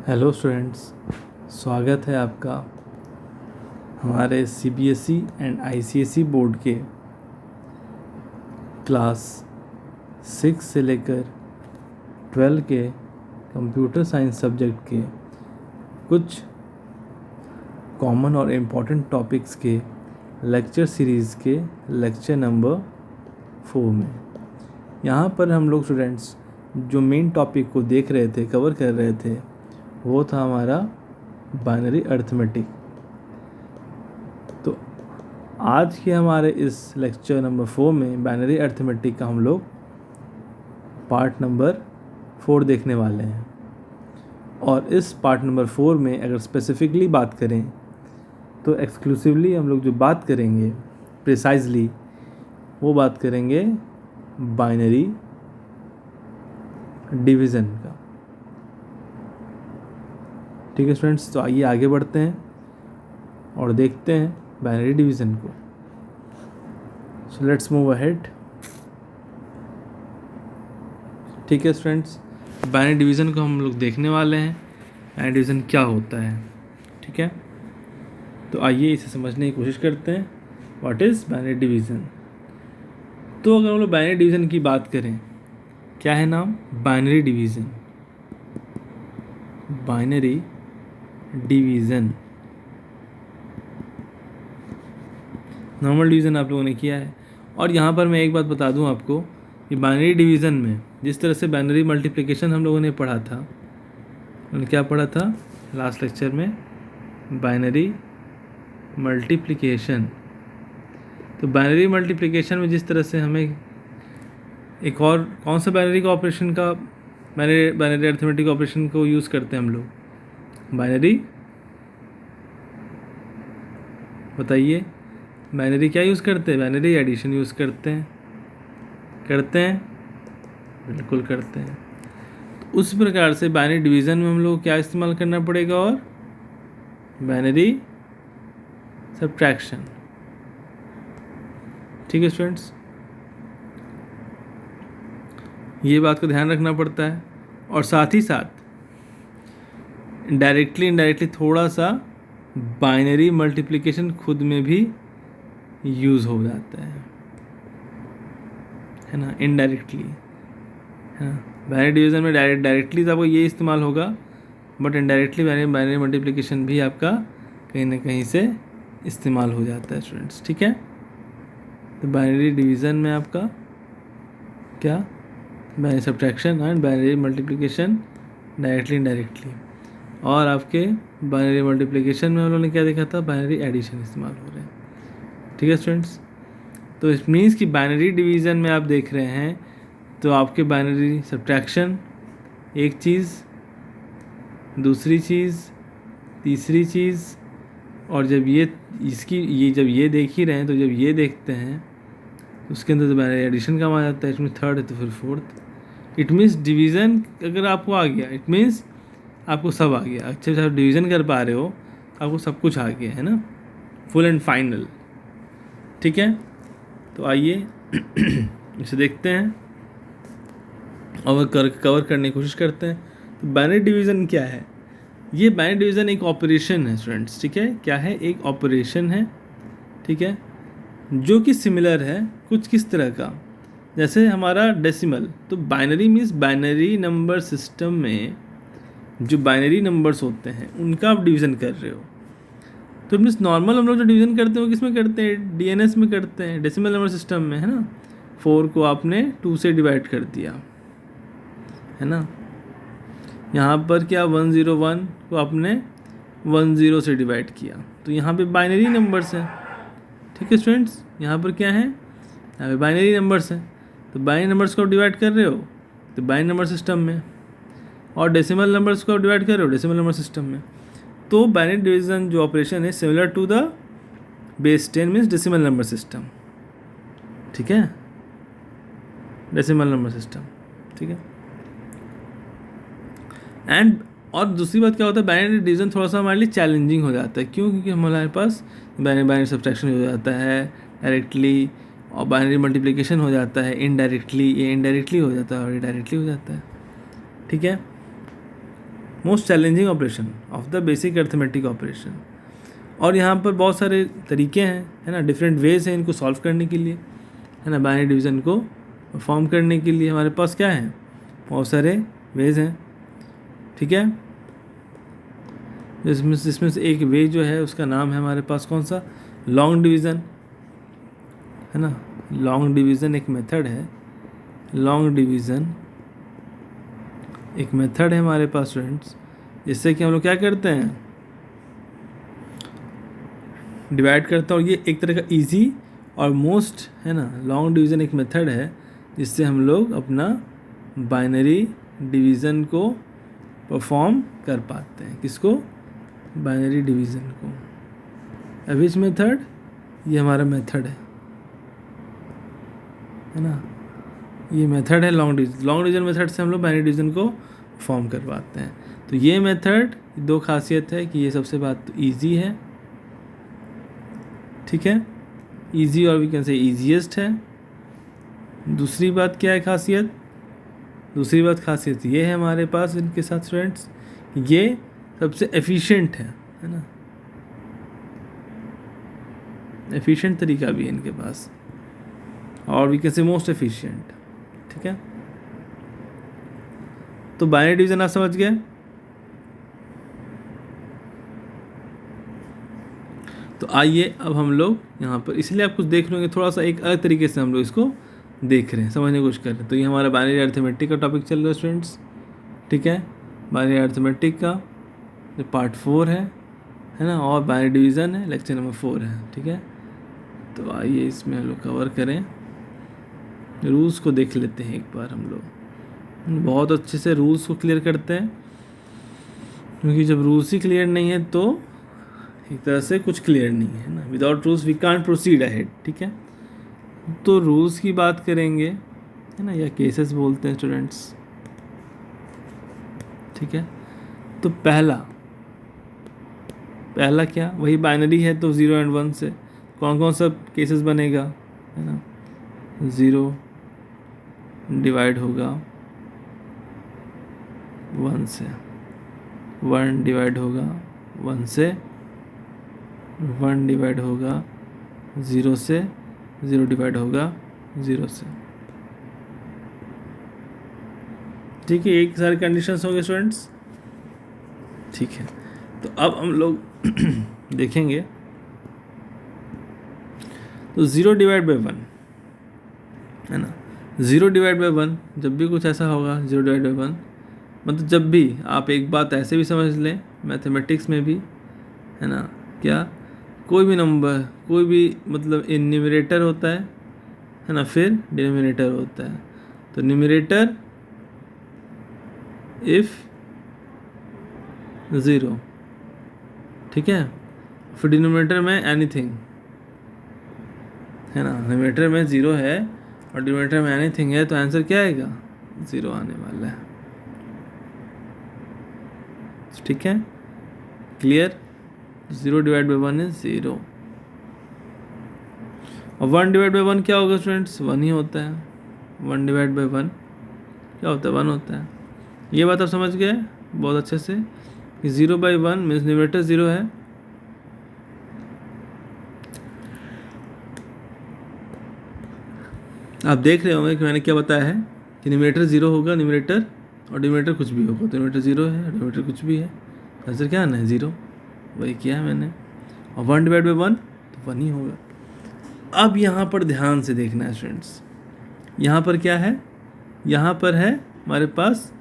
Hello students, स्वागत है आपका हमारे सीबीएसई एंड आईसीएसई बोर्ड के क्लास 6 से लेकर 12 के कंप्यूटर साइंस सब्जेक्ट के कुछ कॉमन और इम्पॉर्टेंट टॉपिक्स के लेक्चर सीरीज़ के लेक्चर नंबर 4 में। यहाँ पर हम लोग स्टूडेंट्स जो मेन टॉपिक को देख रहे थे, कवर कर रहे थे, वो था हमारा बाइनरी अर्थमेटिक। तो आज के हमारे इस लेक्चर नंबर 4 में बाइनरी अर्थमेटिक का हम लोग पार्ट नंबर 4 देखने वाले हैं। और इस पार्ट नंबर 4 में अगर स्पेसिफिकली बात करें तो एक्सक्लूसिवली हम लोग जो बात करेंगे प्रिसाइजली वो बात करेंगे बाइनरी डिवीज़न का। ठीक है स्टूडेंट्स, तो आइए आगे बढ़ते हैं और देखते हैं बाइनरी डिवीज़न को। So let's move ahead. ठीक है स्टूडेंट्स, बाइनरी डिवीज़न को हम लोग देखने वाले हैं। बाइनरी डिवीज़न क्या होता है, ठीक है, तो आइए इसे समझने की कोशिश करते हैं। What is binary division? तो अगर हम लोग बाइनरी डिवीज़न की बात करें, क्या है नाम? Binary division. Binary division, normal division आप लोगों ने किया है। और यहाँ पर मैं एक बात बता दूँ आपको कि बाइनरी डिवीज़न में जिस तरह से बाइनरी मल्टीप्लिकेशन हम लोगों ने पढ़ा था, उन्होंने क्या पढ़ा था लास्ट लेक्चर में? Binary multiplication. तो बाइनरी मल्टीप्लिकेशन में जिस तरह से हमें एक और कौन सा बाइनरी का ऑपरेशन का बाइनरी अर्थमेटिक ऑपरेशन को यूज़ करते हैं हम लोग? बाइनरी, बताइए, बाइनरी क्या यूज़ करते हैं? बाइनरी एडिशन यूज़ करते हैं। बिल्कुल करते हैं। तो उस प्रकार से बाइनरी डिवीज़न में हम लोग क्या इस्तेमाल करना पड़ेगा? और बाइनरी सब्ट्रैक्शन। ठीक है स्टूडेंट्स, ये बात को ध्यान रखना पड़ता है। और साथ ही साथ डायरेक्टली इनडायरेक्टली थोड़ा सा बाइनरी मल्टीप्लिकेशन खुद में भी यूज़ हो जाता है ना, इनडायरेक्टली, है ना। बाइनरी डिवीज़न में डायरेक्टली तो आपको ये इस्तेमाल होगा, बट इनडायरेक्टली बाइनरी मल्टीप्लिकेशन भी आपका कहीं ना कहीं से इस्तेमाल हो जाता है स्टूडेंट्स। ठीक है, तो बाइनरी डिवीज़न में आपका क्या? Binary subtraction and binary multiplication directly indirectly. और आपके बाइनरी मल्टीप्लिकेशन में हम लोगों ने क्या देखा था? बाइनरी एडिशन इस्तेमाल हो रहे हैं। ठीक है स्टूडेंट्स, तो इट मीन्स कि बाइनरी डिवीज़न में आप देख रहे हैं तो आपके बाइनरी सब्ट्रैक्शन एक चीज़, दूसरी चीज़, तीसरी चीज़, और जब ये जब ये देख ही रहे हैं तो जब ये देखते हैं तो उसके अंदर तो बाइनरी एडिशन काम आ जाता है। इट मीन्स थर्ड है तो फिर फोर्थ। इट मीन्स डिवीज़न अगर आपको आ गया, इट मीन्स आपको सब आ गया। अच्छे से आप डिवीज़न कर पा रहे हो, आपको सब कुछ आ गया, है ना, फुल एंड फाइनल। ठीक है, तो आइए इसे देखते हैं और कवर करने की कोशिश करते हैं। तो बाइनरी डिवीज़न क्या है? ये बाइनरी डिवीज़न एक ऑपरेशन है स्टूडेंट्स। ठीक है, क्या है? एक ऑपरेशन है, ठीक है, जो कि सिमिलर है कुछ किस तरह का, जैसे हमारा डेसिमल। तो binary means binary number system में जो बाइनरी नंबर्स होते हैं उनका आप डिवीज़न कर रहे हो। तो मीन्स नॉर्मल हम लोग जो डिवीज़न करते हैं वो किस में करते हैं? डीएनएस में करते हैं, डेसिमल नंबर सिस्टम में, है ना। 4 को आपने 2 से डिवाइड कर दिया, है ना। यहाँ पर क्या 101 को आपने 10 से डिवाइड किया, तो यहाँ पे बाइनरी नंबर्स हैं। ठीक है स्टूडेंट्स, यहाँ पर क्या है? यहाँ पे बाइनरी नंबर्स हैं। तो बाइनरी नंबर्स को डिवाइड कर रहे हो तो बाइनरी नंबर सिस्टम में, और डेसिमल नंबर्स को डिवाइड कर रहे हो डेसिमल नंबर सिस्टम में। तो बाइनरी डिवीज़न जो ऑपरेशन है similar to the base 10 means decimal number system. ठीक है, डेसिमल नंबर सिस्टम, ठीक है। एंड और दूसरी बात क्या होता है, बाइनरी डिवीज़न थोड़ा सा हमारे लिए चैलेंजिंग हो जाता है। क्यों? क्योंकि हमारे पास बाइनरी सब्ट्रैक्शन हो जाता है डायरेक्टली, और बाइनरी मल्टीप्लिकेशन हो जाता है इनडायरेक्टली। ये इनडायरेक्टली हो जाता है और ये डायरेक्टली हो जाता है। ठीक है, most challenging operation of the basic arithmetic operation. और यहाँ पर बहुत सारे तरीके हैं, है ना, डिफरेंट वेज हैं इनको सॉल्व करने के लिए, है ना, बाइनरी डिवीज़न को परफॉर्म करने के लिए हमारे पास क्या है, बहुत सारे वेज हैं, ठीक है। जिसमें से एक वे जो है उसका नाम है हमारे पास कौन सा, लॉन्ग डिवीज़न, है ना। लॉन्ग डिवीज़न एक मेथड है, लॉन्ग डिवीज़न एक मेथड है हमारे पास स्टूडेंट्स, जिससे कि हम लोग क्या करते हैं, डिवाइड करते हैं। और ये एक तरह का इजी और मोस्ट, है ना, लॉन्ग डिवीज़न एक मेथड है जिससे हम लोग अपना बाइनरी डिवीज़न को परफॉर्म कर पाते हैं। किसको, बाइनरी डिवीज़न को। विच मेथड, ये हमारा मेथड है ना, ये मेथड है long division. Long division method से हम लोग बाइनरी डिवीज़न को फॉर्म कर पाते हैं। तो ये मेथड दो खासियत है कि ये सबसे बात तो ईजी है, ठीक है, ईजी और वी कैन से ईजीएस्ट है। दूसरी बात क्या है खासियत, दूसरी बात खासियत ये है हमारे पास इनके साथ स्टूडेंट्स, ये सबसे एफिशिएंट है ना, एफिशिएंट तरीका भी है इनके पास, और we can say most efficient, ठीक है। तो बाइनरी डिवीज़न आप समझ गए। तो आइए अब हम लोग यहाँ पर, इसलिए आप कुछ देख लेंगे थोड़ा सा एक अलग तरीके से हम लोग इसको देख रहे हैं, समझने की कोशिश कर रहे हैं। तो ये हमारा बाइनरी अर्थमेटिक का टॉपिक चल रहा है स्टूडेंट्स, ठीक है। बाइनरी अर्थमेटिक का जो पार्ट 4 है ना, और बाइनरी डिवीज़न है, लेक्चर नंबर 4 है, ठीक है। तो आइए इसमें हम लोग कवर करें, रूल्स को देख लेते हैं एक बार हम लोग, बहुत अच्छे से रूल्स को क्लियर करते हैं, क्योंकि जब रूल्स ही क्लियर नहीं है तो एक तरह से कुछ क्लियर नहीं है ना, without rules we can't proceed ahead, ठीक है। तो रूल्स की बात करेंगे, है ना, या केसेस बोलते हैं स्टूडेंट्स, ठीक है। तो पहला क्या, वही बाइनरी है तो 0 और 1 से कौन कौन सा केसेस बनेगा, है ना, 0 डिवाइड होगा 1 से, 1 डिवाइड होगा 1 से, 1 डिवाइड होगा 0 से, 0 डिवाइड होगा 0 से, ठीक है। एक सारे कंडीशंस होंगे स्टूडेंट्स, ठीक है। तो अब हम लोग देखेंगे, तो 0 डिवाइड बाई 1, है ना, 0 डिवाइड बाई 1, जब भी कुछ ऐसा होगा 0 डिवाइड बाई 1, मतलब जब भी आप एक बात ऐसे भी समझ लें मैथमेटिक्स में भी, है ना, क्या, कोई भी नंबर, कोई भी मतलब न्यूमरेटर होता है ना, फिर डिनोमिनेटर होता है। तो न्यूमरेटर इफ 0, ठीक है, फिर डिनोमिनेटर में एनीथिंग, है ना, न्यूमरेटर में 0 है और डिनोमिनेटर में एनीथिंग है, तो आंसर क्या आएगा, 0 आने वाला है, ठीक है, क्लियर। 0 डिवाइड बाई 1 इज 0, और 1 डिवाइड बाई 1 क्या होगा स्टूडेंट्स, 1 ही होता है। 1 डिवाइड बाई 1 क्या होता है, 1 होता है। ये बात आप समझ गए बहुत अच्छे से कि 0 बाई 1 मीन्स न्यूमरेटर 0 है, आप देख रहे होंगे कि मैंने क्या बताया है कि न्यूमरेटर 0 होगा, न्यूमरेटर और डिनोमिनेटर कुछ भी होगा, तो न्यूमरेटर 0 है और डिनोमिनेटर कुछ भी है, आंसर क्या आना है, 0, वही किया है मैंने। और 1 डिवाइड बाई 1 तो 1 ही होगा। अब यहाँ पर ध्यान से देखना है स्टूडेंट्स, यहाँ पर क्या है, यहाँ पर है हमारे पास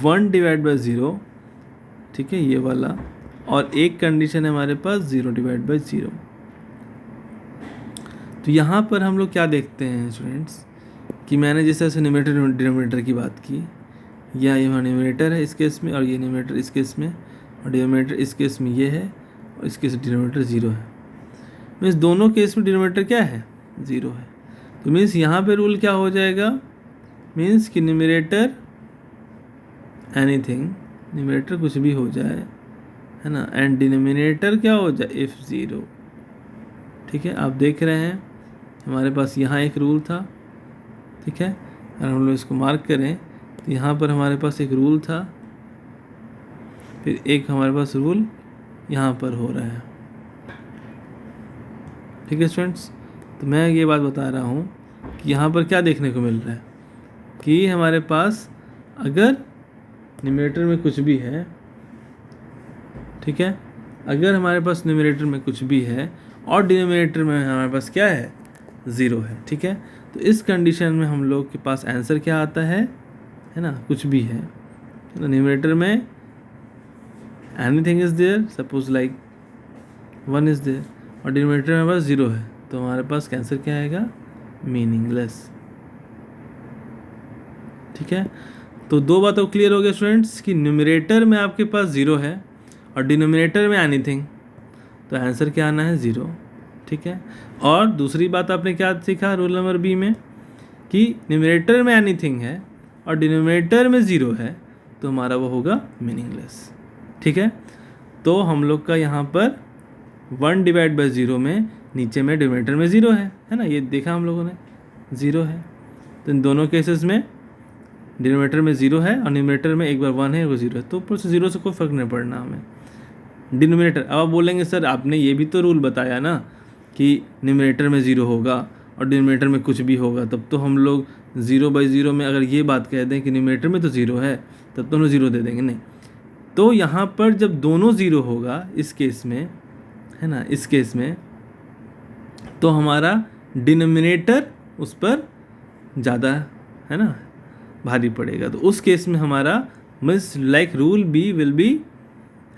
1 डिवाइड बाई 0, ठीक है, ये वाला, और एक कंडीशन है हमारे पास 0 डिवाइड बाई 0। तो यहाँ पर हम लोग क्या देखते हैं स्टूडेंट्स कि मैंने जिस तरह से न्यूमरेटर डिनोमिनेटर की बात की, या ये न्यूमरेटर है इस केस में और ये न्यूमरेटर इस केस में, और डिनोमिनेटर इस केस में ये है और इस केस में डिनोमिनेटर 0 है, मीन्स दोनों केस में डिनोमिनेटर क्या है, 0 है। तो मीन्स यहाँ पे रूल क्या हो जाएगा, मीन्स कि न्यूमरेटर एनीथिंग, न्यूमरेटर कुछ भी हो जाए, है ना, एंड डिनोमिनेटर क्या हो जाए, इफ 0, ठीक है। आप देख रहे हैं हमारे पास यहाँ एक रूल था, ठीक है, अगर हम लोग इसको मार्क करें तो यहाँ पर हमारे पास एक रूल था फिर एक हमारे पास रूल यहाँ पर हो रहा है। ठीक है स्टूडेंट्स, तो मैं ये बात बता रहा हूँ कि यहाँ पर क्या देखने को मिल रहा है कि हमारे पास अगर न्यूमरेटर में कुछ भी है, ठीक है, अगर हमारे पास न्यूमरेटर में कुछ भी है और डिनोमिनेटर में हमारे पास क्या है, 0 है, ठीक है, तो इस कंडीशन में हम लोग के पास आंसर क्या आता है ना, कुछ भी है। तो न्यूमरेटर में anything is there, suppose like 1 is there, और डिनोमिनेटर में हमारे पास 0 है, तो हमारे पास आंसर क्या आएगा, मीनिंगलेस। ठीक है, तो दो बातों क्लियर हो गया स्टूडेंट्स कि न्यूमरेटर में आपके पास 0 है और डिनोमिनेटर में एनीथिंग, तो आंसर क्या आना है, 0। ठीक है, और दूसरी बात आपने क्या सीखा रूल नंबर बी में कि न्यूमरेटर में एनीथिंग है और डिनोमिनेटर में 0 है, तो हमारा वो होगा मीनिंगलेस। ठीक है, तो हम लोग का यहाँ पर 1 डिवाइड बाई 0 में नीचे में डिनोमिनेटर में 0 है ना, ये देखा हम लोगों ने 0 है। तो इन दोनों केसेस में डिनोमिनेटर में 0 है और न्यूमरेटर में एक बार 1 है, वो 0 है, तो ऊपर से 0 से कोई फ़र्क नहीं पड़ना हमें। डिनोमिनेटर, अब आप बोलेंगे सर आपने ये भी तो रूल बताया ना कि न्यूमरेटर में 0 होगा और डिनोमिनेटर में कुछ भी होगा, तब तो हम लोग 0/0 में अगर ये बात कह दें कि न्यूमरेटर में तो 0 है, तब तो हम 0 दे देंगे। नहीं, तो यहाँ पर जब दोनों 0 होगा इस केस में, है ना, इस केस में, तो हमारा डिनोमिनेटर उस पर ज़्यादा, है ना, भारी पड़ेगा। तो उस केस में हमारा means like rule B will be,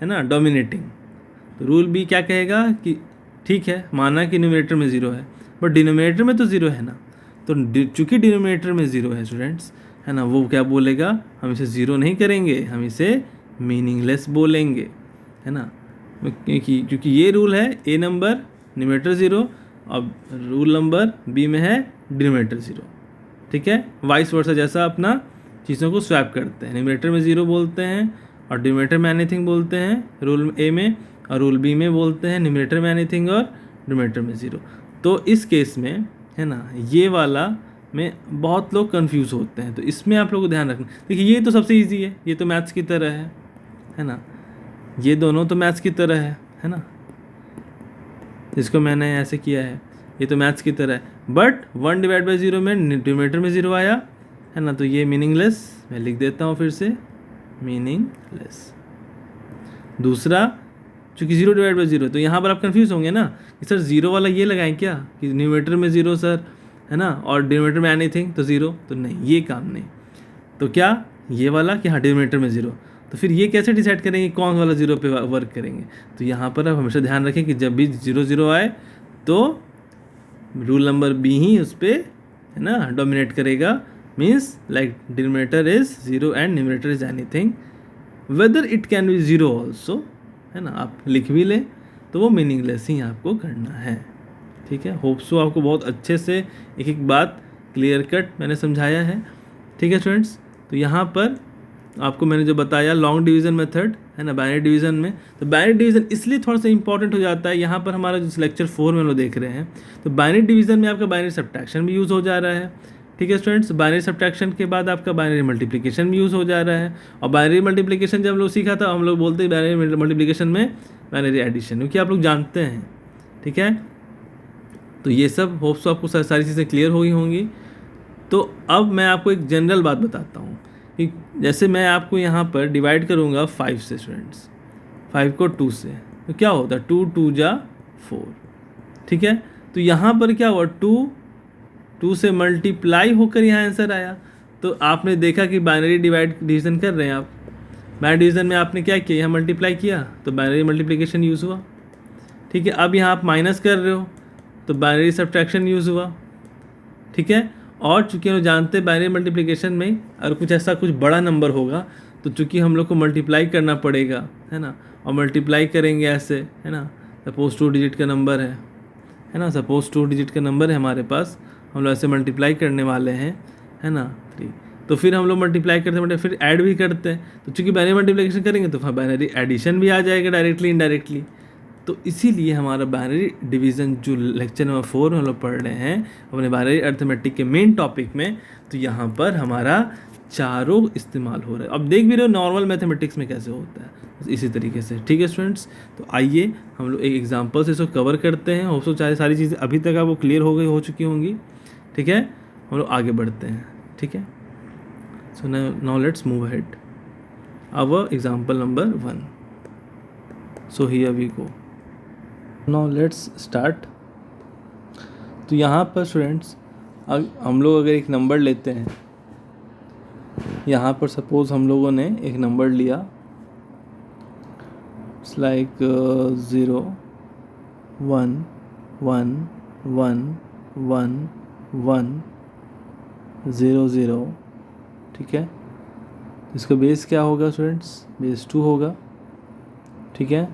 है ना, डोमिनेटिंग। तो रूल बी क्या कहेगा कि ठीक है, माना कि न्यूमरेटर में 0 है बट डिनोमिनेटर में तो 0 है ना, तो चूंकि डिनोमिनेटर में 0 है स्टूडेंट्स, है ना, वो क्या बोलेगा, हम इसे 0 नहीं करेंगे, हम इसे मीनिंगलेस बोलेंगे, है ना, क्योंकि ये रूल है ए नंबर न्यूमरेटर 0 और रूल नंबर बी में है डिनोमिनेटर 0। ठीक है, वाइस वर्सा, जैसा अपना चीज़ों को स्वैप करते हैं, न्यूमरेटर में 0 बोलते हैं और डिनोमिनेटर में एनीथिंग बोलते हैं रूल ए में, और रूल बी में बोलते हैं न्यूमरेटर में एनीथिंग और डिनोमिनेटर में 0। तो इस केस में, है ना, ये वाला में बहुत लोग कंफ्यूज होते हैं, तो इसमें आप लोगों को ध्यान रखना। देखिए ये तो सबसे ईजी है, ये तो मैथ्स की तरह है ना, ये दोनों तो मैथ्स की तरह है ना, इसको मैंने ऐसे किया है, ये तो मैथ्स की तरह है, बट 1 डिवाइड बाई 0 में डिनोमिनेटर में 0 आया, है ना, तो ये मीनिंगलेस, मैं लिख देता हूँ फिर से, मीनिंगलेस। दूसरा, चूँकि 0 डिवाइड बाई 0, तो यहाँ पर आप कंफ्यूज होंगे ना कि सर 0 वाला ये लगाएं क्या कि न्यूमरेटर में 0 सर, है ना, और डिनोमिनेटर में एनीथिंग तो 0, तो नहीं, ये काम नहीं। तो क्या ये वाला कि हाँ डिनोमिनेटर में 0, तो फिर ये कैसे डिसाइड करेंगे कौन वाला 0 पे वर्क करेंगे। तो यहाँ पर आप हमेशा ध्यान रखें कि जब भी 0 आए तो रूल नंबर बी ही उस पर, है ना, डोमिनेट करेगा, means like denominator is 0 and numerator is anything, whether it can be 0 also, है ना, आप लिख भी लें तो वो मीनिंगलेस ही आपको करना है। ठीक है, होप सो आपको बहुत अच्छे से एक एक बात क्लियर कट मैंने समझाया है। ठीक है स्टूडेंट्स, तो यहाँ पर आपको मैंने जो बताया लॉन्ग डिवीज़न मेथड, है ना, बाइनरी डिवीज़न में, तो बाइनरी डिवीज़न इसलिए थोड़ा सा इंपॉर्टेंट हो जाता है। यहाँ पर हमारा जो लेक्चर 4 में हम लोग देख रहे हैं, तो बाइनरी डिवीज़न में आपका बाइनरी सब्ट्रैक्शन भी यूज़ हो जा रहा है। ठीक है स्टूडेंट्स, बाइनरी सब्ट्रैक्शन के बाद आपका बाइनरी मल्टीप्लिकेशन भी यूज़ हो जा रहा है, और बाइनरी मल्टीप्लिकेशन जब हम लोग सीखा था, हम लोग बोलते हैं बाइनरी मल्टीप्लिकेशन में बाइनरी एडिशन, क्योंकि आप लोग जानते हैं। ठीक है, तो ये सब होप्स आपको सारी चीज़ें क्लियर हो गई होंगी। तो अब मैं आपको एक जनरल बात बताता हूँ कि जैसे मैं आपको यहाँ पर डिवाइड करूँगा 5 से स्टूडेंट्स, 5 को 2 से, तो क्या होता है 2 2 जा 4। ठीक है, तो यहाँ पर क्या हुआ, 2 से मल्टीप्लाई होकर यहाँ आंसर आया। तो आपने देखा कि बाइनरी डिवीज़न कर रहे हैं आप, बाइनरी डिवीज़न में आपने क्या किया, यहाँ मल्टीप्लाई किया तो बाइनरी मल्टीप्लिकेशन यूज़ हुआ। ठीक है, अब यहाँ आप माइनस कर रहे हो तो बाइनरी सब्ट्रैक्शन यूज़ हुआ। ठीक है, और चूंकि हम जानते हैं बाइनरी मल्टीप्लिकेशन में अगर कुछ ऐसा कुछ बड़ा नंबर होगा तो चूंकि हम लोग को मल्टीप्लाई करना पड़ेगा, है ना, और मल्टीप्लाई करेंगे ऐसे, है ना, सपोज 2 डिजिट का नंबर है ना, सपोज 2 डिजिट का नंबर है हमारे पास, हम लोग ऐसे मल्टीप्लाई करने वाले हैं, है ना, 3, तो फिर हम लोग मल्टीप्लाई करते फिर ऐड भी करते हैं, तो चूंकि बाइनरी मल्टीप्लिकेशन करेंगे तो फिर बाइनरी एडिशन भी आ जाएगा डायरेक्टली इनडायरेक्टली। तो इसीलिए हमारा बाइनरी डिवीज़न जो लेक्चर नंबर 4 में हम लोग पढ़ रहे हैं अपने बाइनरी अर्थमेटिक के मेन टॉपिक में, तो यहाँ पर हमारा चारों इस्तेमाल हो रहे हैं। अब देख भी रहे हो नॉर्मल मैथमेटिक्स में कैसे होता है, इसी तरीके से। ठीक है स्टूडेंट्स, तो आइए हम लोग एक एग्जांपल से इसको कवर करते हैं। होप सो सारी चीज़ें अभी तक आपको क्लियर हो चुकी होंगी। ठीक है, हम लोग आगे बढ़ते हैं। ठीक है, so now let's move ahead our example number 1। So here we go, now let's start. तो यहाँ पर स्टूडेंट्स हम लोग अगर एक नंबर लेते हैं, यहाँ पर सपोज हम लोगों ने एक नंबर लिया, इट्स लाइक 0 1 1 1 1 1 0 0। ठीक है, इसका बेस क्या होगा स्टूडेंट्स? बेस 2 होगा। ठीक है,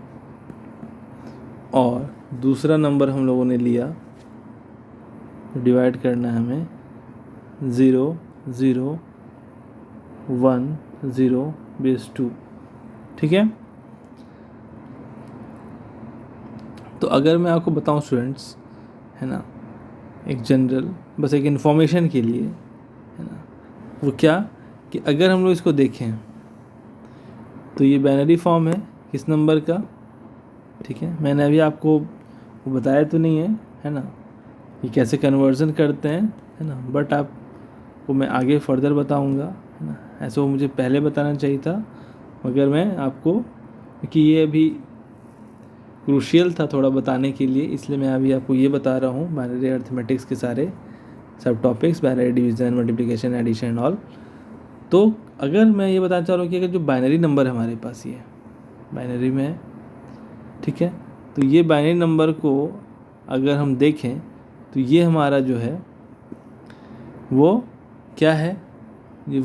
और दूसरा नंबर हम लोगों ने लिया, डिवाइड करना है हमें, 0 0 1 0 बेस 2। ठीक है, तो अगर मैं आपको बताऊं स्टूडेंट्स, है ना, एक जनरल बस एक इन्फॉर्मेशन के लिए, है ना, वो क्या कि अगर हम लोग इसको देखें तो ये बाइनरी फॉर्म है किस नंबर का? ठीक है, मैंने अभी आपको वो बताया तो नहीं है ना, ये कैसे कन्वर्जन करते हैं, है ना, बट आपको मैं आगे फर्दर बताऊंगा, है ना। ऐसे वो मुझे पहले बताना चाहिए था, मगर मैं आपको, क्योंकि ये अभी क्रूशियल था थोड़ा बताने के लिए, इसलिए मैं अभी आपको ये बता रहा हूँ। बाइनरी अर्थमेटिक्स के सारे सब topics, binary division, multiplication, addition and all. तो अगर मैं ये बताना चाह रहा हूँ कि अगर जो बाइनरी नंबर है हमारे पास, ये बाइनरी में है, ठीक है, तो ये बाइनरी नंबर को अगर हम देखें तो ये हमारा जो है वो क्या है, ये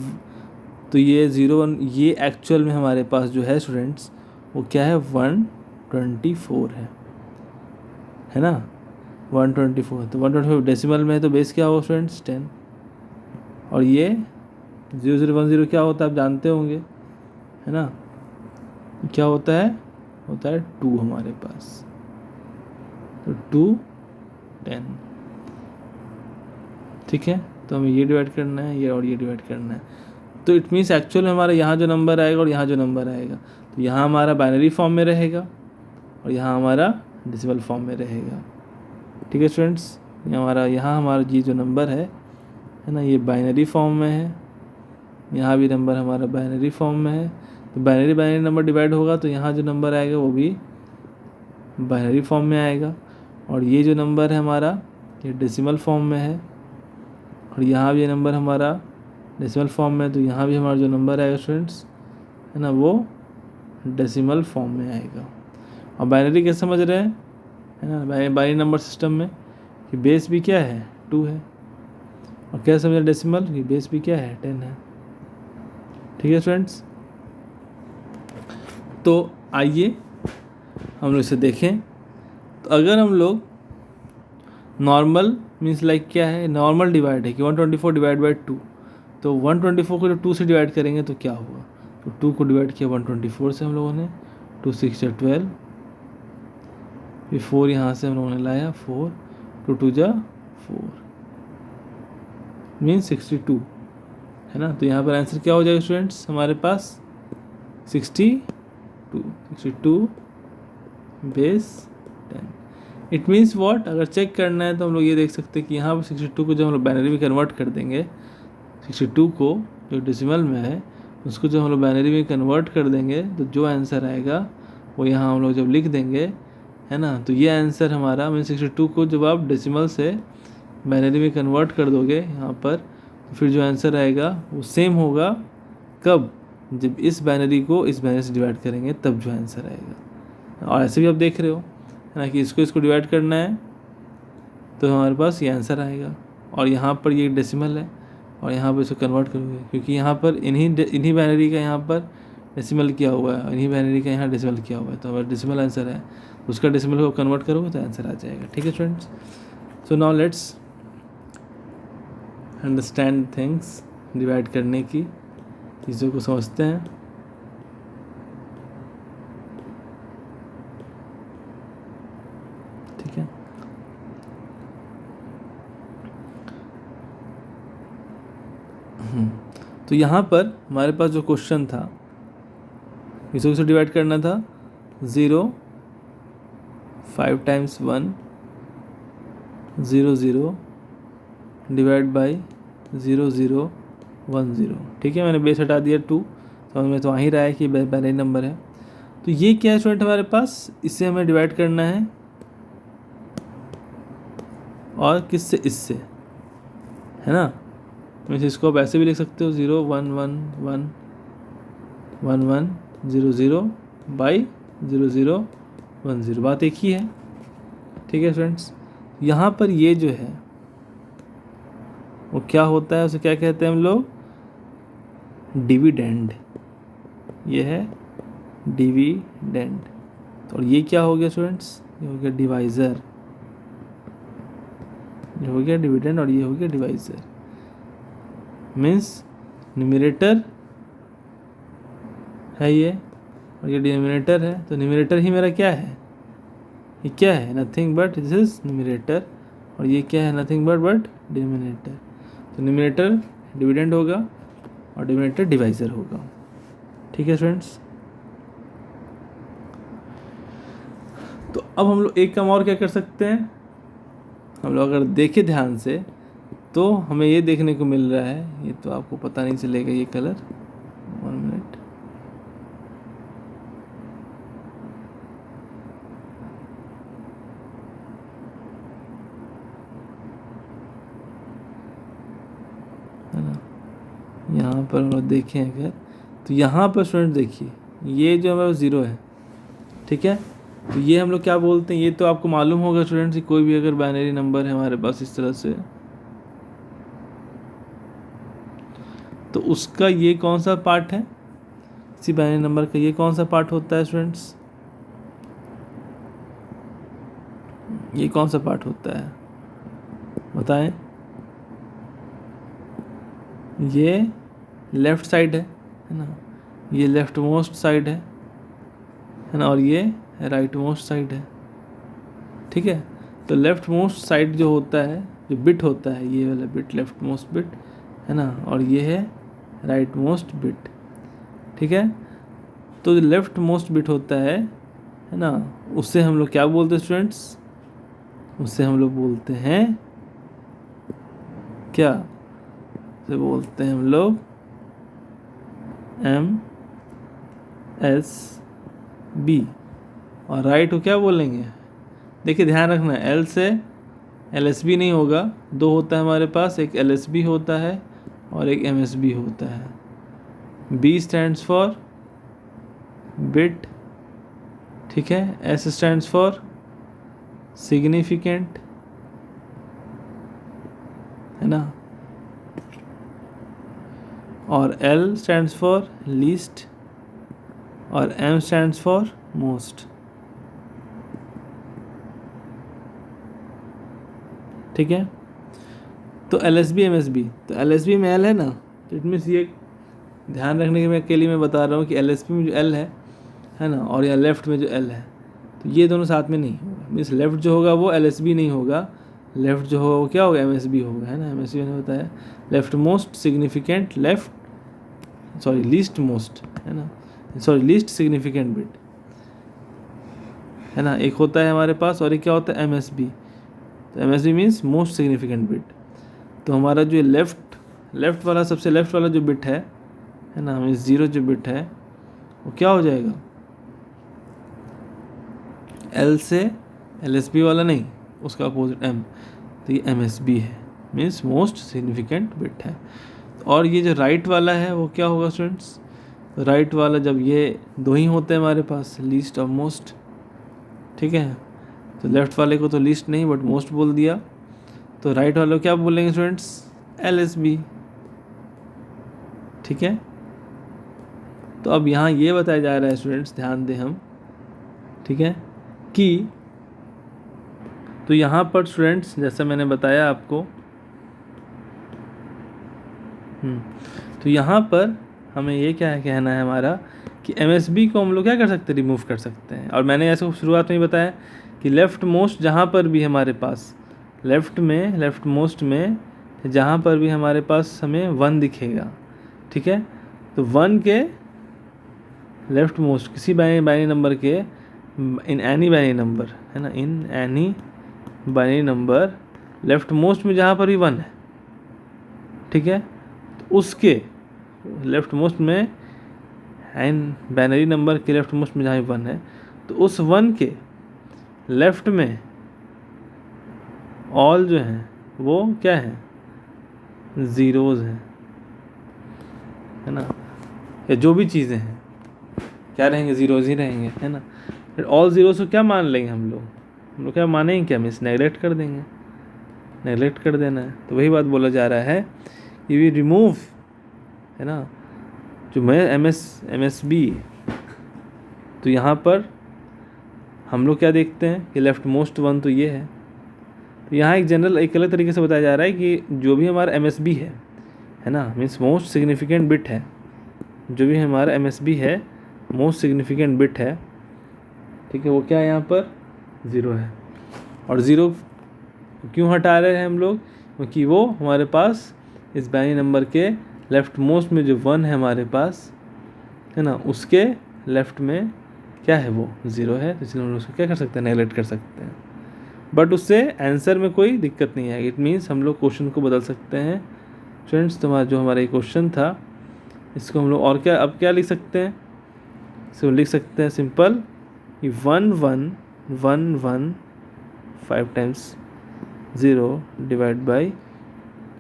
तो ये 0 1, ये एक्चुअल में हमारे पास जो है स्टूडेंट्स वो क्या है, 124 है ना, 124। तो 124 डेसिमल में है, तो बेस क्या होगा स्टूडेंट्स? 10। और ये 0010 क्या होता है आप जानते होंगे, है ना, क्या होता है? होता है 2 हमारे पास, तो 2 10। ठीक है, तो हमें ये डिवाइड करना है, ये और ये डिवाइड करना है। तो इट मीन्स एक्चुअल में हमारा यहाँ जो नंबर आएगा और यहाँ जो नंबर आएगा, तो यहाँ हमारा बाइनरी फॉर्म में रहेगा और यहाँ हमारा डेसिमल फॉर्म में रहेगा। ठीक है स्टूडेंट्स, यहाँ हमारा ये जो नंबर है ना, ये बाइनरी फॉर्म में है, यहाँ भी नंबर हमारा बाइनरी फॉर्म में है। तो बाइनरी नंबर डिवाइड होगा तो यहाँ जो नंबर आएगा वो भी बाइनरी फॉर्म में आएगा, और ये जो नंबर है हमारा ये डेसिमल फॉर्म में है, और यहाँ भी ये नंबर हमारा डेसिमल फॉर्म में है, तो यहाँ भी हमारा जो नंबर आएगा स्टूडेंट्स, है ना, वो डेसिमल फॉर्म में आएगा। और बाइनरी कैसे समझ रहे हैं, है ना, बाइनरी नंबर सिस्टम में कि बेस भी क्या है, 2 है, और क्या समझ डेसिमल कि बेस भी क्या है, 10 है। ठीक है स्टूडेंट्स, तो आइए हम लोग इसे देखें। तो अगर हम लोग नॉर्मल मीन्स लाइक क्या है, नॉर्मल डिवाइड है कि 124 डिवाइड बाई 2, तो 124 को जब 2 से डिवाइड करेंगे तो क्या होगा? तो 2 को डिवाइड किया 124 से हम लोगों ने, 2 6 12, फिर 4 यहाँ से हम लोगों ने लाया 4, 2 2 जा 4 मीन्स 62, है ना। तो यहाँ पर आंसर क्या हो जाएगा स्टूडेंट्स हमारे पास? 62 बेस 10। इट मीन्स व्हाट, अगर चेक करना है तो हम लोग ये देख सकते हैं कि यहाँ पर 62 को जब हम लोग बाइनरी में कन्वर्ट कर देंगे, 62 को जो डेसिमल में है उसको जब हम लोग बाइनरी में कन्वर्ट कर देंगे, तो जो आंसर आएगा वो यहाँ हम लोग जब लिख देंगे, है ना, तो ये आंसर हमारा मीन 62 को जब आप डेसिमल से बाइनरी में कन्वर्ट कर दोगे यहाँ पर, तो फिर जो आंसर आएगा वो सेम होगा कब? जब इस बाइनरी को इस बाइनरी से डिवाइड करेंगे तब जो आंसर आएगा। और ऐसे भी आप देख रहे हो, है ना, कि इसको डिवाइड करना है तो हमारे पास ये आंसर आएगा, और यहाँ पर ये डेसिमल है और यहाँ पर इसको कन्वर्ट करोगे, क्योंकि यहाँ पर इन्हीं बाइनरी का यहाँ पर डेसिमल किया हुआ है, इन्हीं बाइनरी का यहाँ डेसिमल किया हुआ है, तो अगर डेसिमल आंसर है तो उसका डेसिमल को कन्वर्ट करोगे तो आंसर आ जाएगा। ठीक है students, so now let's understand things, divide करने की चीज़ों को समझते हैं। ठीक है, तो यहाँ पर हमारे पास जो क्वेश्चन था, इसको किससे डिवाइड करना था, 0 5 टाइम्स 1 0 0 डिवाइड बाई 0 0 1 0। ठीक है, मैंने बेस हटा दिया 2, समझ में तो आ ही रहा है कि बाइनरी नंबर है। तो ये क्या है स्टूडेंट हमारे पास, इससे हमें डिवाइड करना है और किससे, इससे, है ना। वैसे इसको आप ऐसे भी लिख सकते हो 0 1 1 1 1 1 0 0 बाई 0 0 1 0, बात एक ही है। ठीक है फ्रेंड्स, यहाँ पर ये जो है वो क्या होता है, उसे क्या कहते हैं हम लोग, डिविडेंड। ये है डिविडेंड। और ये क्या हो गया स्टूडेंट्स, ये हो गया डिवाइज़र। ये हो गया डिविडेंड और ये हो गया डिवाइज़र। मीन्स न्यूमरेटर है ये और ये डिनोमिनेटर है। तो न्यूमरेटर ही मेरा क्या है, ये क्या है, nothing but this is numerator, और ये क्या है, नथिंग बट डिनोमिनेटर। तो न्यूमरेटर डिविडेंड होगा और डिनोमिनेटर डिवाइज़र होगा। ठीक है स्टूडेंट्स, तो अब हम लोग एक काम और क्या कर सकते हैं, हम लोग अगर देखें ध्यान से तो हमें ये देखने को मिल रहा है, ये तो आपको पता नहीं चलेगा ये कलर, 1 मिनट, है ना। यहाँ पर हम लोग देखें अगर, तो यहाँ पर स्टूडेंट देखिए ये जो हमारा 0 है, ठीक है, तो ये हम लोग क्या बोलते हैं, ये तो आपको मालूम होगा स्टूडेंट्स कि कोई भी अगर बाइनरी नंबर है हमारे पास इस तरह से, तो उसका ये कौन सा पार्ट है, इसी बाइनरी नंबर का ये कौन सा पार्ट होता है स्टूडेंट्स, ये कौन सा पार्ट होता है बताएं। ये लेफ़्ट साइड है ना, ये लेफ्ट मोस्ट साइड है ना, और ये राइट मोस्ट साइड है। ठीक है, तो लेफ्ट मोस्ट साइड जो होता है, जो बिट होता है, ये वाला बिट लेफ्ट मोस्ट बिट है ना, और ये है राइट मोस्ट बिट। ठीक है, तो जो लेफ्ट मोस्ट बिट होता है ना, उससे हम लोग क्या बोलते हैं स्टूडेंट्स, उससे हम लोग बोलते हैं क्या, उसे बोलते हैं हम लोग MSB। और राइट को क्या बोलेंगे, देखिए ध्यान रखना, L से LSB नहीं होगा, दो होता है हमारे पास, एक LSB होता है और एक MSB होता है। B स्टैंड्स फॉर बिट, ठीक है, S स्टैंड्स फॉर सिग्निफिकेंट, है ना, और L स्टैंड्स फॉर लीस्ट और M स्टैंड्स फॉर मोस्ट। ठीक है, तो LSB MSB, तो LSB में L है ना, तो इट मीन्स ये ध्यान रखने के लिए मैं बता रहा हूँ कि LSB में जो L है ना, और यहाँ लेफ़्ट में जो L है, तो ये दोनों साथ में नहीं होगा। मीन्स लेफ़्ट जो होगा वो LSB नहीं होगा, लेफ़्ट जो होगा वो क्या होगा, MSB होगा, है ना। MSB में होता है left most significant left, sorry least most, है ना, सॉरी लीस्ट सिग्निफिकेंट बिट, है ना, एक होता है हमारे पास, और एक क्या होता है MSB। तो MSB means most significant bit. तो हमारा जो लेफ्ट वाला, सबसे लेफ्ट वाला जो बिट है ना, मीन्स 0 जो बिट है वो क्या हो जाएगा, L से LSB वाला नहीं, उसका अपोजिट M, तो ये MSB है, मीन्स मोस्ट सिग्निफिकेंट बिट है। और ये जो राइट वाला है वो क्या होगा स्टूडेंट्स, राइट वाला जब ये दो ही होते हैं हमारे पास, लीस्ट और मोस्ट। ठीक है, तो लेफ़्ट वाले को तो लीस्ट नहीं बट मोस्ट बोल दिया, तो राइट वाले को क्या बोलेंगे स्टूडेंट्स, LSB। ठीक है, तो अब यहाँ ये बताया जा रहा है स्टूडेंट्स, ध्यान दें हम, ठीक है, कि तो यहाँ पर स्टूडेंट्स जैसा मैंने बताया आपको, तो यहाँ पर हमें ये क्या है कहना है हमारा, कि MSB को हम लोग क्या कर सकते हैं, रिमूव कर सकते हैं। और मैंने ऐसे शुरुआत में ही बताया कि लेफ़्ट मोस्ट जहाँ पर भी हमारे पास, लेफ़्ट मोस्ट में जहाँ पर भी हमारे पास हमें 1 दिखेगा, ठीक है। तो 1 के लेफ्ट मोस्ट किसी बाइनरी नंबर के इन एनी बाइनरी नंबर है ना, in any binary number left most में जहाँ पर भी 1 है, ठीक है, तो उसके लेफ्ट मोस्ट में एन बाइनरी नंबर के लेफ्ट मोस्ट में जहाँ भी 1 है, तो उस 1 के लेफ्ट में ऑल जो हैं वो क्या है, ज़ीरोज़ हैं, है ना, या जो भी चीज़ें हैं क्या रहेंगे, ज़ीरोज़ ही रहेंगे, है ना। फिर ऑल ज़ीरोज़ को क्या मान लेंगे हम लोग क्या मानेंगे, क्या मीन्स नेगलेक्ट कर देंगे, नेगलेक्ट कर देना है। तो वही बात बोला जा रहा है कि वी रिमूव, है ना, जो मैं MSB, तो यहाँ पर हम लोग क्या देखते हैं कि लेफ्ट मोस्ट 1 तो ये है। तो यहाँ एक जनरल एक अलग तरीके से बताया जा रहा है कि जो भी हमारा MSB है ना, मीन्स मोस्ट सिग्निफिकेंट बिट है, जो भी हमारा MSB है मोस्ट सिग्निफिकेंट बिट है, ठीक है, वो क्या है यहाँ पर 0 है। और 0 क्यों हटा रहे हैं हम लोग, क्योंकि वो हमारे पास इस बाइनरी नंबर के लेफ्ट मोस्ट में जो 1 है हमारे पास, है ना, उसके लेफ्ट में क्या है वो 0 है, तो इसलिए हम उसको क्या कर सकते हैं, नेगलेक्ट कर सकते हैं। बट उससे आंसर में कोई दिक्कत नहीं है, इट मीन्स हम लोग क्वेश्चन को बदल सकते हैं फ्रेंड्स। तो जो हमारा ये क्वेश्चन था इसको हम लोग और क्या अब क्या लिख सकते हैं, इसको लिख सकते हैं सिंपल कि 1 1 1 1 5 टाइम्स 0 डिवाइड बाई,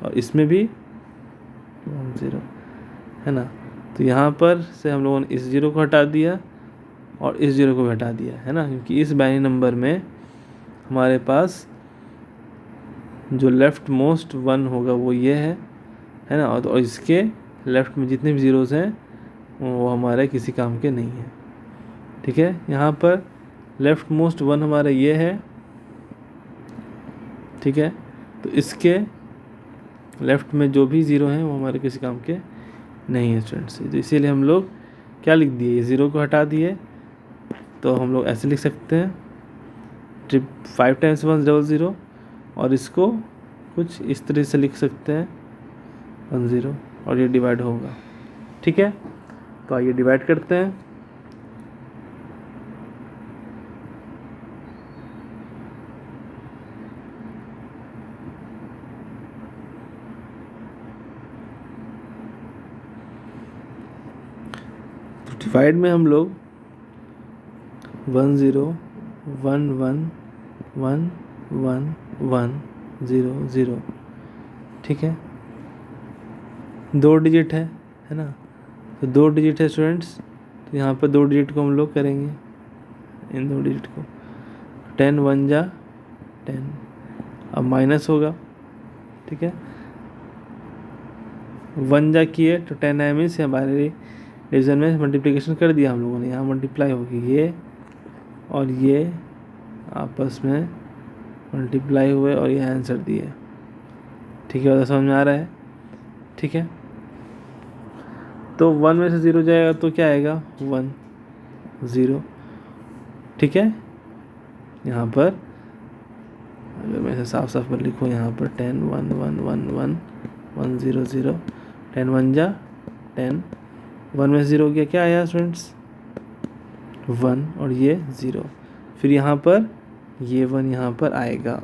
और इसमें भी 1 0, है ना। तो यहाँ पर से हम लोगों ने इस 0 को हटा दिया और इस 0 को भी हटा दिया, है ना, क्योंकि इस बाइनरी नंबर में हमारे पास जो लेफ्ट मोस्ट 1 होगा वो ये है ना, और इसके लेफ्ट में जितने भी ज़ीरोज़ हैं वो हमारे किसी काम के नहीं हैं, ठीक है। यहाँ पर लेफ्ट मोस्ट 1 हमारा ये है, ठीक है, तो इसके लेफ्ट में जो भी 0 हैं वो हमारे किसी काम के नहीं है स्टूडेंट्स। तो इसीलिए हम लोग क्या लिख दिए, ये 0 को हटा दिए, तो हम लोग ऐसे लिख सकते हैं 5 टाइम्स 1 0 और इसको कुछ इस तरह से लिख सकते हैं 1 0 और ये डिवाइड होगा, ठीक है। तो आइए डिवाइड करते हैं। तो डिवाइड में हम लोग 1 0 1 1 1 1 1 0 0, ठीक है, 2 डिजिट है ना, तो 2 डिजिट है स्टूडेंट्स। तो यहाँ पर 2 डिजिट को हम लोग करेंगे, इन 2 डिजिट को 10 1 जा 10, अब माइनस होगा, ठीक है, 1 जा किए तो 10 आए, मीन्स हमारे डिवीजन में मल्टीप्लिकेशन कर दिया हम लोगों ने, यहाँ मल्टीप्लाई होगी ये और ये आपस में मल्टीप्लाई हुए और ये आंसर दिए, ठीक है, समझ में आ रहा है, ठीक है। तो 1 में से 0 जाएगा तो क्या आएगा 1 0, ठीक है। यहाँ पर अगर मैं इसे साफ साफ पर लिखूँ, यहाँ पर 10 1 1 1 1 1 0 0, 10 1 जा 10, 1 में से 0 हो गया, क्या आया स्टूडेंट्स 1 और ये 0, फिर यहाँ पर ये 1 यहाँ पर आएगा,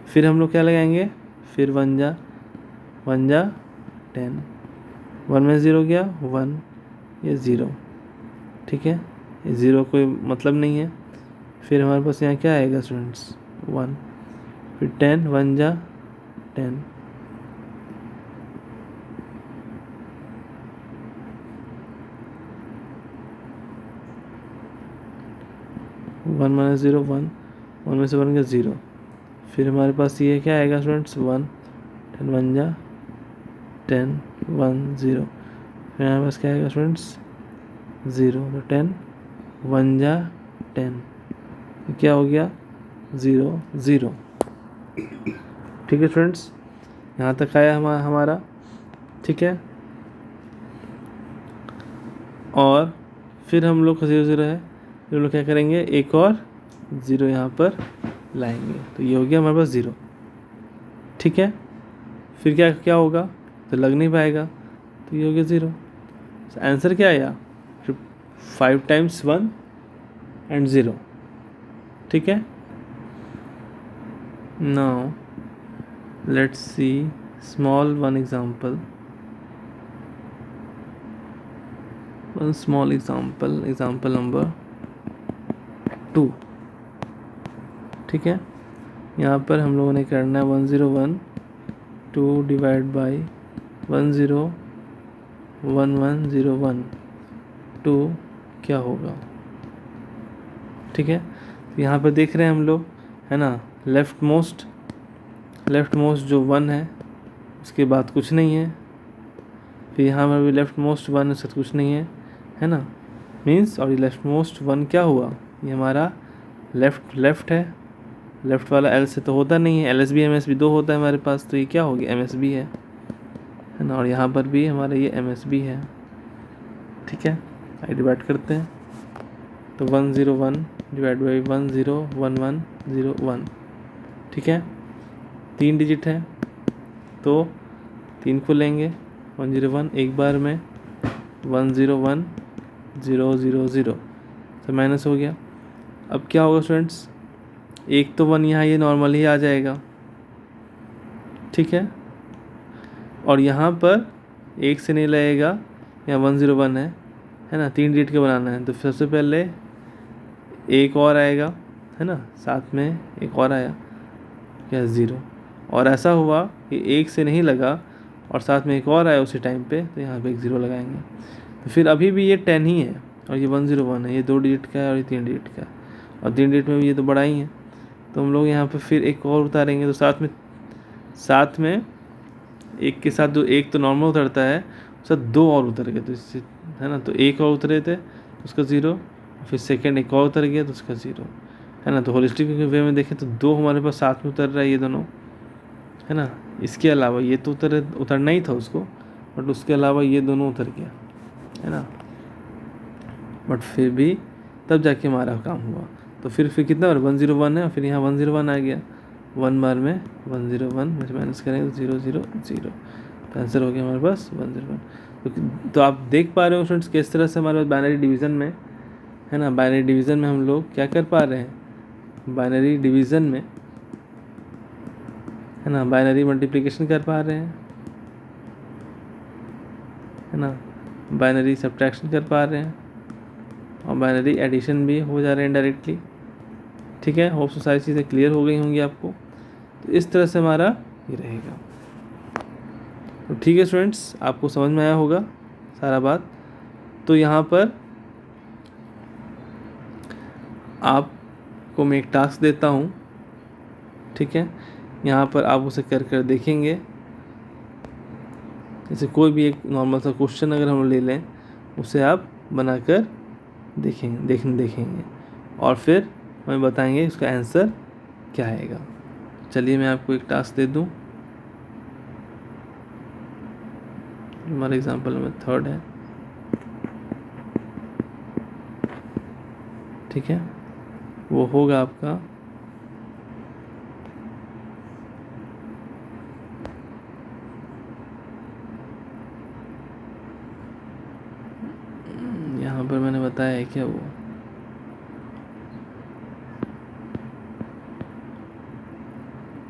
फिर हम लोग क्या लगाएंगे, फिर 1 जा 10, 1 में 0 गया 1, ये 0, ठीक है, ये 0 कोई मतलब नहीं है। फिर हमारे पास यहाँ क्या आएगा स्टूडेंट्स 1, फिर 10 1 जा 10, 1 माइनस 0 1, 1 में से 1 गया 0, फिर हमारे पास ये क्या आएगा स्टूडेंट्स 1, 10 1 जा 10 1 0, फिर हमारे पास क्या आएगा स्टूडेंट्स 0, तो 10 1 जा 10, तो क्या हो गया 0 0, ठीक है स्टूडेंट्स, यहाँ तक आया हमारा, ठीक है। और फिर हम लोग का 0 0 है, फिर हम लोग क्या करेंगे, एक और 0 यहाँ पर लाएंगे, तो ये हो गया हमारे पास 0, ठीक है। फिर क्या होगा, तो लग नहीं पाएगा, तो ये हो गया 0। आंसर क्या आया? 5 टाइम्स 1 एंड 0। ठीक है। Now let's C small one example, one small example, example number 2। ठीक है, यहाँ पर हम लोगों ने करना है 101 2 डिवाइड बाई 101101 2 क्या होगा? ठीक है, तो यहाँ पर देख रहे हैं हम लोग, है ना, लेफ्ट मोस्ट जो 1 है उसके बाद कुछ नहीं है, फिर यहाँ पर भी लेफ्ट मोस्ट 1 उसके कुछ नहीं है ना, मीन्स, और ये लेफ्ट मोस्ट 1 क्या हुआ? ये हमारा लेफ्ट है, लेफ्ट वाला एल से तो होता नहीं है, LSB MSB 2 होता है हमारे पास, तो ये क्या हो गया? MSB है ना, और यहाँ पर भी हमारा ये MSB है। ठीक है, आई डिवाइड करते हैं, तो 101 डिवाइड बाई 101101। ठीक है, 3 डिजिट है तो 3 को लेंगे, 101 एक बार में 101000, तो माइनस हो गया। अब क्या होगा स्टूडेंट्स? एक तो 1 यहाँ ये नॉर्मल ही आ जाएगा। ठीक है, और यहाँ पर एक से नहीं लगेगा, यहाँ 101 है ना, 3 डिजिट का बनाना है, तो सबसे पहले एक और आएगा, है ना, साथ में एक और आया क्या? 0। और ऐसा हुआ कि एक से नहीं लगा और साथ में एक और आया उसी टाइम पे, तो यहाँ पे एक 0 लगाएंगे। तो फिर अभी भी ये 10 ही है और ये 101 है, ये 2 डिजिट का है और ये 3 डिजिट का है, और 3 डिजिट में भी ये तो बड़ा ही है, तो हम लोग यहाँ पे फिर एक और उतारेंगे, तो साथ में एक के साथ जो एक तो नॉर्मल उतरता है, उसका 2 और उतर गए, तो इससे, है ना, तो एक और उतरे थे तो उसका 0, फिर सेकंड एक और उतर गया तो उसका 0, है ना। तो होलिस्टिक वे में देखें तो 2 हमारे पास साथ में उतर रहा है, ये दोनों, है ना। इसके अलावा ये तो उतरना ही था उसको, बट उसके अलावा ये दोनों उतर गया, है ना, बट फिर भी तब जाके हमारा काम हुआ। तो फिर कितना बार 101 है और फिर यहाँ 101 आ गया, 1 बार में 101 में माइनस करेंगे तो 0 0 0, तो आंसर हो गया हमारे पास 101। तो आप देख पा रहे हो स्टूडेंट्स किस तरह से हमारे पास बाइनरी डिवीज़न में, है ना, बाइनरी डिवीज़न में हम लोग क्या कर पा रहे हैं, बाइनरी डिवीज़न में, है ना, बाइनरी मल्टीप्लिकेशन कर पा रहे हैं, है ना, बाइनरी सब्ट्रैक्शन कर पा रहे हैं, और बाइनरी एडिशन भी हो जा रहे हैं डायरेक्टली। ठीक है, होप सो सारी चीज़ें क्लियर हो गई होंगी आपको। तो इस तरह से हमारा ये रहेगा। तो ठीक है स्टूडेंट्स, आपको समझ में आया होगा सारा बात। तो यहाँ पर आपको मैं एक टास्क देता हूँ, ठीक है, यहाँ पर आप उसे कर देखेंगे। जैसे कोई भी एक नॉर्मल सा क्वेश्चन अगर हम ले लें, उसे आप बनाकर देखेंगे और फिर हमें बताएंगे उसका आंसर क्या आएगा। चलिए मैं आपको एक टास्क दे दूँ। हमारा एग्जाम्पल नंबर 3 है, ठीक है, वो होगा आपका यहाँ पर मैंने बताया है क्या, वो